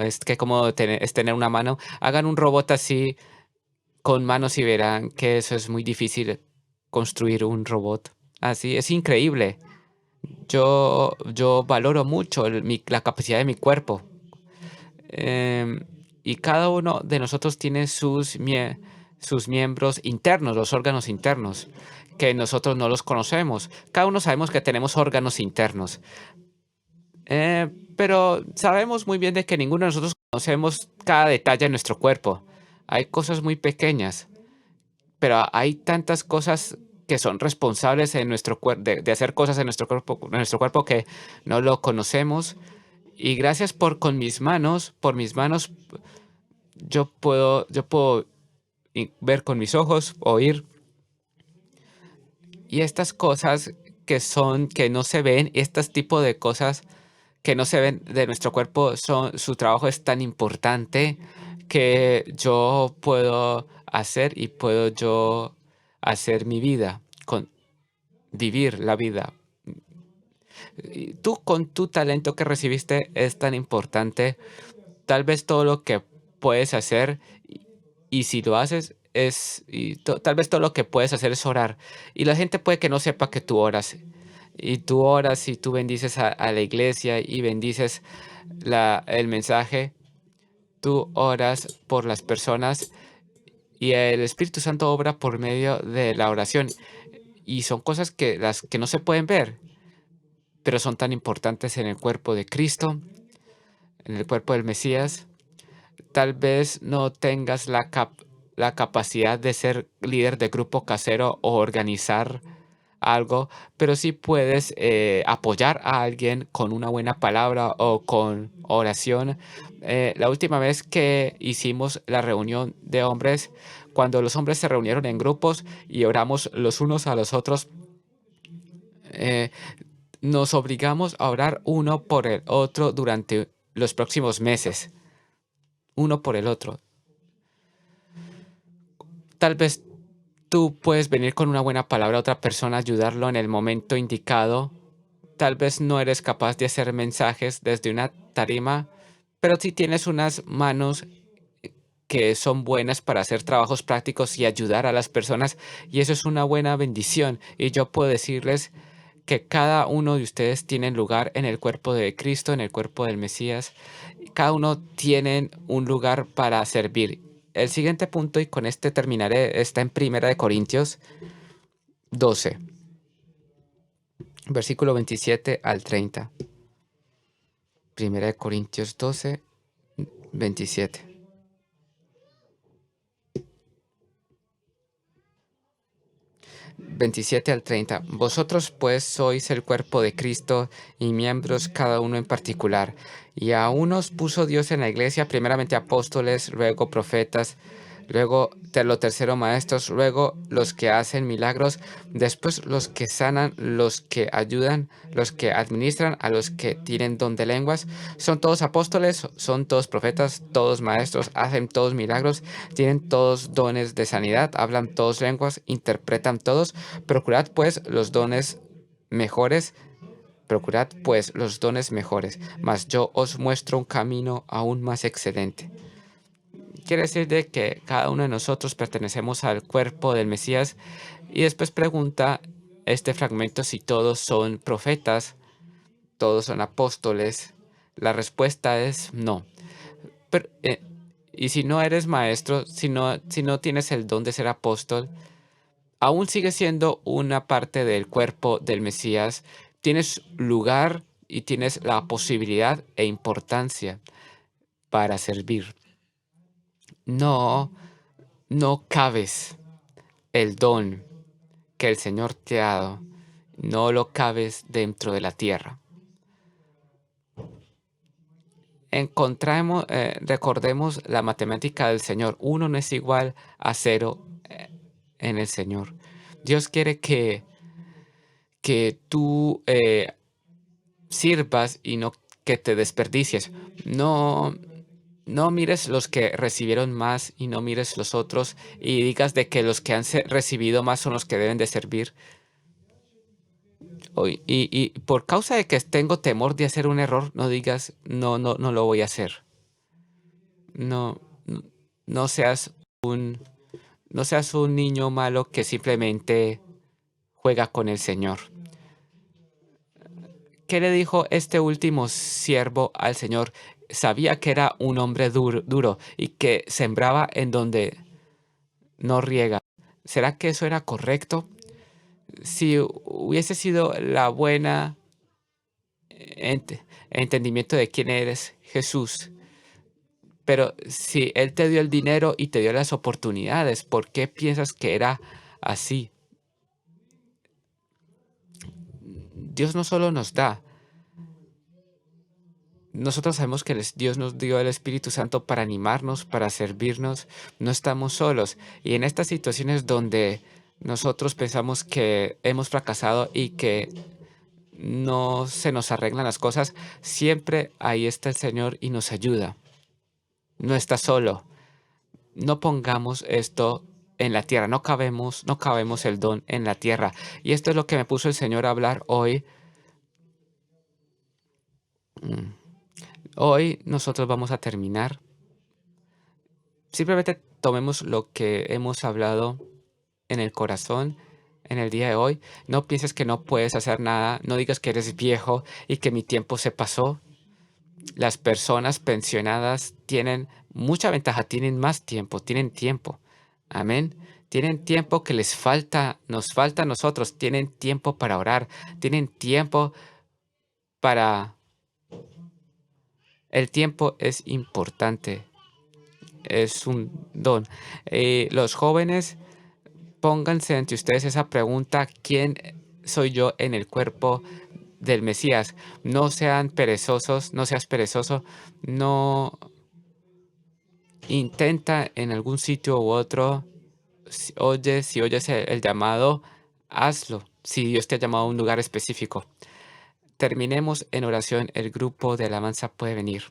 es tener una mano. Hagan un robot así con manos y verán que eso es muy difícil construir un robot. Así es increíble. Yo valoro mucho la capacidad de mi cuerpo. Em, y cada uno de nosotros tiene sus miembros internos, los órganos internos, que nosotros no los conocemos. Cada uno sabemos que tenemos órganos internos, pero sabemos muy bien de que ninguno de nosotros conocemos cada detalle de nuestro cuerpo. Hay cosas muy pequeñas, pero hay tantas cosas que son responsables en nuestro de hacer cosas en nuestro cuerpo que no lo conocemos. Y gracias por mis manos, yo puedo ver con mis ojos, oír. Y estas cosas que no se ven, estos tipos de cosas que no se ven de nuestro cuerpo, su trabajo es tan importante que yo puedo hacer y puedo yo hacer mi vida, vivir la vida. Y tú con tu talento que recibiste es tan importante. Tal vez todo lo que puedes hacer y si lo haces tal vez todo lo que puedes hacer es orar. Y la gente puede que no sepa que tú oras. Y tú oras y tú bendices a la iglesia y bendices el mensaje. Tú oras por las personas y el Espíritu Santo obra por medio de la oración. Y son cosas las que no se pueden ver, pero son tan importantes en el cuerpo de Cristo, en el cuerpo del Mesías. Tal vez no tengas la capacidad de ser líder de grupo casero o organizar algo, pero sí puedes apoyar a alguien con una buena palabra o con oración. La última vez que hicimos la reunión de hombres, cuando los hombres se reunieron en grupos y oramos los unos a los otros, eh, nos obligamos a orar uno por el otro durante los próximos meses, uno por el otro. Tal vez tú puedes venir con una buena palabra a otra persona, ayudarlo en el momento indicado. Tal vez no eres capaz de hacer mensajes desde una tarima, pero sí tienes unas manos que son buenas para hacer trabajos prácticos y ayudar a las personas, y eso es una buena bendición. Y yo puedo decirles que cada uno de ustedes tiene lugar en el cuerpo de Cristo, en el cuerpo del Mesías. Cada uno tiene un lugar para servir. El siguiente punto, y con este terminaré, está en Primera de Corintios 12, versículo 27 al 30. Primera de Corintios 12, 27. 27 al 30. Vosotros pues sois el cuerpo de Cristo y miembros cada uno en particular. Y a unos puso Dios en la iglesia, primeramente apóstoles, luego profetas, luego lo tercero maestros, luego los que hacen milagros, después los que sanan, los que ayudan, los que administran, a los que tienen don de lenguas. Son todos apóstoles, son todos profetas, todos maestros, hacen todos milagros, tienen todos dones de sanidad, hablan todos lenguas, interpretan todos. Procurad pues los dones mejores, procurad pues los dones mejores, mas yo os muestro un camino aún más excelente. Quiere decir de que cada uno de nosotros pertenecemos al cuerpo del Mesías y después pregunta este fragmento si todos son profetas, todos son apóstoles. La respuesta es no. Pero, y si no eres maestro, si no tienes el don de ser apóstol, aún sigues siendo una parte del cuerpo del Mesías. Tienes lugar y tienes la posibilidad e importancia para servir. No, no cabes el don que el Señor te ha dado. No lo cabes dentro de la tierra. Recordemos la matemática del Señor. 1 no es igual a 0 en el Señor. Dios quiere que tú sirvas y no que te desperdicies. No, no mires los que recibieron más y no mires los otros y digas de que los que han recibido más son los que deben de servir. Y por causa de que tengo temor de hacer un error, no digas, no, no, no lo voy a hacer. No, no, no seas no seas un niño malo que simplemente juega con el Señor. ¿Qué le dijo este último siervo al Señor? Sabía que era un hombre duro y que sembraba en donde no riega. ¿Será que eso era correcto? Si hubiese sido la buena entendimiento de quién eres, Jesús, pero si Él te dio el dinero y te dio las oportunidades, ¿por qué piensas que era así? Dios no solo nos da, nosotros sabemos que Dios nos dio el Espíritu Santo para animarnos, para servirnos. No estamos solos. Y en estas situaciones donde nosotros pensamos que hemos fracasado y que no se nos arreglan las cosas, siempre ahí está el Señor y nos ayuda. No está solo. No pongamos esto en la tierra. No cabemos el don en la tierra. Y esto es lo que me puso el Señor a hablar hoy. Mm. Hoy nosotros vamos a terminar. Simplemente tomemos lo que hemos hablado en el corazón en el día de hoy. No pienses que no puedes hacer nada. No digas que eres viejo y que mi tiempo se pasó. Las personas pensionadas tienen mucha ventaja, tienen más tiempo, tienen tiempo. Amén. Tienen tiempo que les falta, nos falta a nosotros. Tienen tiempo para orar, tienen tiempo para... El tiempo es importante, es un don. Los jóvenes, pónganse ante ustedes esa pregunta: ¿quién soy yo en el cuerpo del Mesías? No sean perezosos, no seas perezoso, no intenta en algún sitio u otro. Si oyes el llamado, hazlo. Si Dios te ha llamado a un lugar específico. Terminemos en oración. El grupo de alabanza puede venir.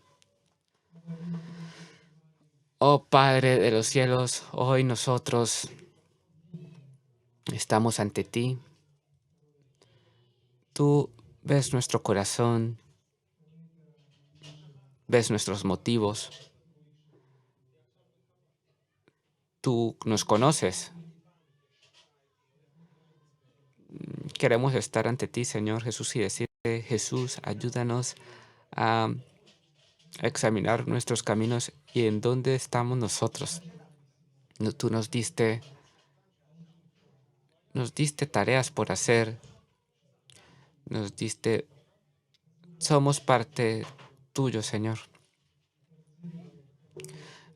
Oh Padre de los cielos, hoy nosotros estamos ante ti. Tú ves nuestro corazón, ves nuestros motivos. Tú nos conoces. Queremos estar ante ti, Señor Jesús, y decirte: Jesús, ayúdanos a examinar nuestros caminos y en dónde estamos nosotros. Tú nos diste tareas por hacer, nos diste, somos parte tuyo, Señor.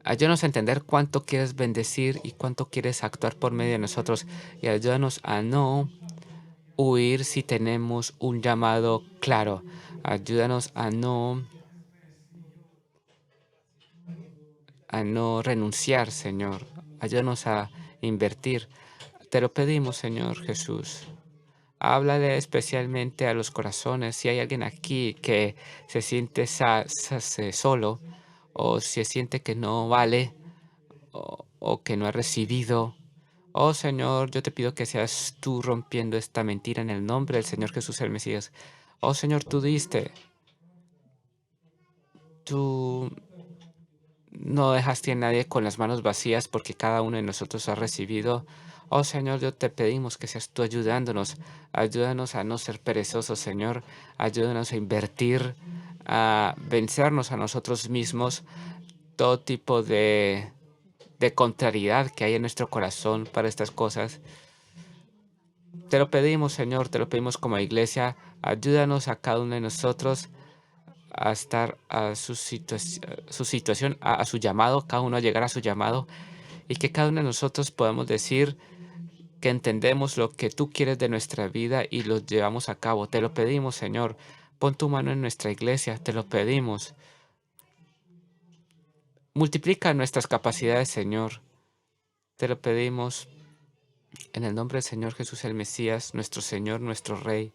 Ayúdanos a entender cuánto quieres bendecir y cuánto quieres actuar por medio de nosotros, y ayúdanos a no huir si tenemos un llamado claro. Ayúdanos a no renunciar, Señor. Ayúdanos a invertir. Te lo pedimos, Señor Jesús. Háblale especialmente a los corazones. Si hay alguien aquí que se siente solo, o se siente que no vale, o que no ha recibido. Oh Señor, yo te pido que seas tú rompiendo esta mentira en el nombre del Señor Jesús el Mesías. Oh Señor, tú no dejaste a nadie con las manos vacías, porque cada uno de nosotros ha recibido. Oh Señor, yo te pedimos que seas tú ayudándonos. Ayúdanos a no ser perezosos, Señor. Ayúdanos a invertir, a vencernos a nosotros mismos, todo tipo de contrariedad que hay en nuestro corazón para estas cosas. Te lo pedimos, Señor, te lo pedimos como iglesia. Ayúdanos a cada uno de nosotros a estar a su situación, a su llamado, cada uno a llegar a su llamado, y que cada uno de nosotros podamos decir que entendemos lo que tú quieres de nuestra vida y lo llevamos a cabo. Te lo pedimos, Señor. Pon tu mano en nuestra iglesia, te lo pedimos. Multiplica nuestras capacidades, Señor. Te lo pedimos en el nombre del Señor Jesús el Mesías, nuestro Señor, nuestro Rey.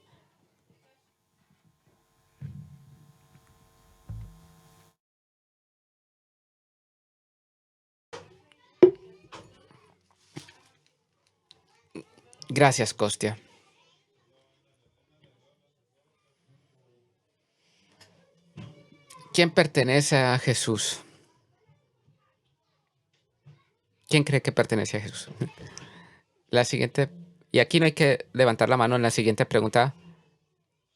Gracias, Costia. ¿Quién pertenece a Jesús? ¿Quién cree que pertenece a Jesús? La siguiente, y aquí no hay que levantar la mano en la siguiente pregunta.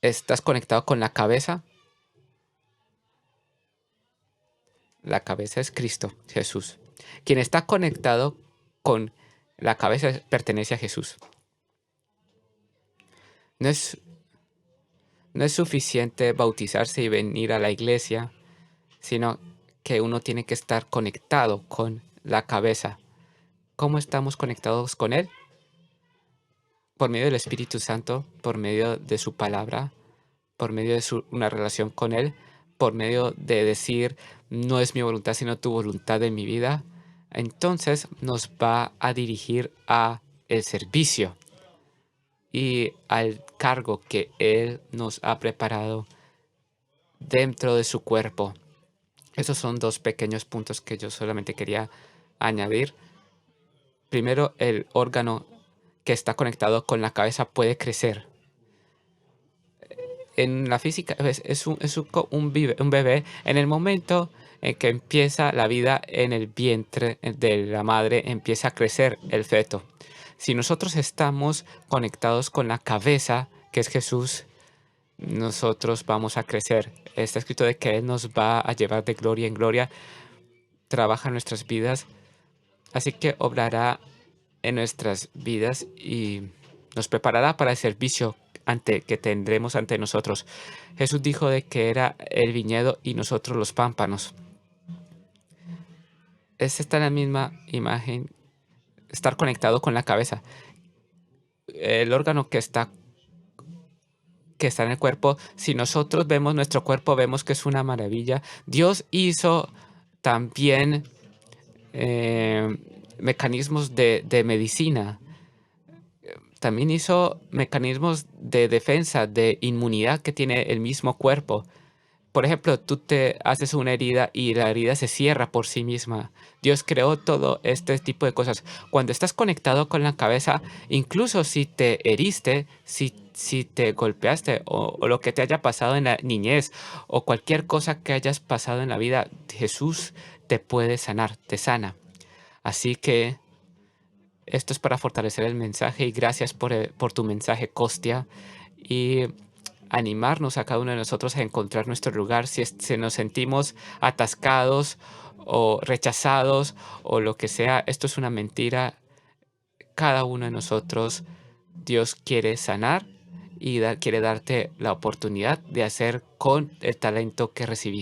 ¿Estás conectado con la cabeza? La cabeza es Cristo, Jesús. Quien está conectado con la cabeza pertenece a Jesús. No es, no es suficiente bautizarse y venir a la iglesia, sino que uno tiene que estar conectado con la cabeza. ¿Cómo estamos conectados con Él? Por medio del Espíritu Santo, por medio de su palabra, por medio de una relación con Él, por medio de decir, no es mi voluntad, sino tu voluntad en mi vida, entonces nos va a dirigir a el servicio y al cargo que Él nos ha preparado dentro de su cuerpo. Esos son dos pequeños puntos que yo solamente quería añadir. Primero, el órgano que está conectado con la cabeza puede crecer. En la física es un bebé en el momento en que empieza la vida en el vientre de la madre, empieza a crecer el feto. Si nosotros estamos conectados con la cabeza, que es Jesús, nosotros vamos a crecer. Está escrito de que Él nos va a llevar de gloria en gloria, trabaja en nuestras vidas, así que obrará en nuestras vidas y nos preparará para el servicio que tendremos ante nosotros. Jesús dijo de que era el viñedo y nosotros los pámpanos. Es está en la misma imagen, estar conectado con la cabeza. El órgano que está en el cuerpo, si nosotros vemos nuestro cuerpo, vemos que es una maravilla. Dios hizo también eh, mecanismos de medicina. También hizo mecanismos de defensa, de inmunidad que tiene el mismo cuerpo. Por ejemplo, tú te haces una herida y la herida se cierra por sí misma. Dios creó todo este tipo de cosas. Cuando estás conectado con la cabeza, incluso si te heriste, si te golpeaste o lo que te haya pasado en la niñez o cualquier cosa que hayas pasado en la vida, Jesús te puede sanar, te sana. Así que esto es para fortalecer el mensaje y gracias por tu mensaje, Costia. Y animarnos a cada uno de nosotros a encontrar nuestro lugar si nos sentimos atascados o rechazados o lo que sea. Esto es una mentira. Cada uno de nosotros, Dios quiere sanar y quiere darte la oportunidad de hacer con el talento que recibiste.